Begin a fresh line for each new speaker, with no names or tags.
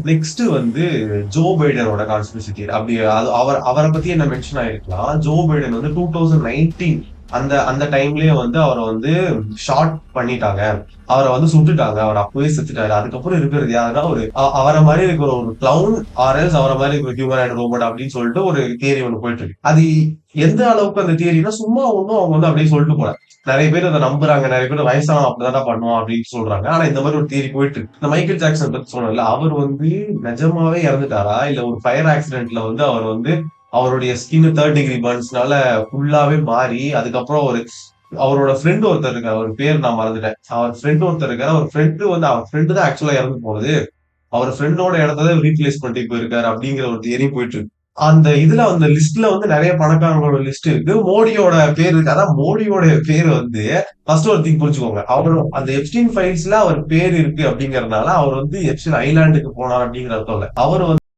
Next வந்து Joe பைடனோட conspiracy theory. அப்படி அவரை பத்தி என்ன மென்ஷன் ஆயிருக்கலாம். ஜோ பைடன் வந்து 2019 அந்த அந்த டைம்லயே வந்து அவரை வந்து ஷார்ட் பண்ணிட்டாங்க, அவரை வந்து சுட்டுட்டாங்க, அவர் அப்பவே செத்துட்டாரு. அதுக்கப்புறம் இருக்கிறது யாருன்னா ஒரு அவரை மாதிரி இருக்கிற ஒரு கிளவுன், ஆர்எல்ஸ் அவரை மாதிரி இருக்கிற ஹியூமன் ரோபோட் அப்படின்னு சொல்லிட்டு ஒரு தியரி ஒன்று போயிட்டு இருக்கு. அது எந்த அளவுக்கு அந்த தியரினா சும்மா ஒன்றும் அவங்க வந்து அப்படியே சொல்லிட்டு போல. நிறைய பேர் அதை நம்புறாங்க, நிறைய பேர் வயசான அப்படிதான் பண்ணுவோம் அப்படின்னு சொல்றாங்க. ஆனா இந்த மாதிரி ஒரு தியரி போயிட்டு இருக்கு. இந்த மைக்கேல் ஜாக்சன் பத்தி சொன்னல, அவர் வந்து நிஜமாவே இறந்துட்டாரா இல்ல ஒரு ஃபயர் ஆக்சிடென்ட்ல வந்து அவர் வந்து அவருடைய ஸ்கின் 3rd டிகிரி பர்ன்ஸ்னால ஃபுல்லாவே மாறி அதுக்கப்புறம் ஒரு அவரோட ஃப்ரெண்ட் ஒருத்தர் இருக்காரு, அவர் பேர் நான் மறந்துட்டேன். அவர் ஃப்ரெண்ட் ஒருத்தர் இருக்காரு, அவர் ஃப்ரெண்டு வந்து அவர் ஃப்ரெண்டு தான் ஆக்சுவலா இறந்து போனது, அவர் ஃப்ரெண்டோட இடத்த ரீப்ளேஸ் பண்ணிட்டு போயிருக்காரு அப்படிங்கிற ஒரு தியரி போயிட்டு இருக்கு. அந்த இதுல அந்த லிஸ்ட்ல வந்து நிறைய பணக்காரங்களோட லிஸ்ட் இருக்கு, மோடியோட பேர் இருக்கு. அதான் மோடியோட பேர் வந்து ஃபர்ஸ்ட் ஒரு திங் புரிஞ்சுக்கோங்க, அவரும் அந்த எப்ஸ்டீன் ஃபைல்ஸ்ல அவர் பேர் இருக்கு அப்படிங்கறதுனால அவர் வந்து எப்ஸ்டீன் ஐலாண்டுக்கு போனார் அப்படிங்கிற அர்த்தம் இல்ல. அவர்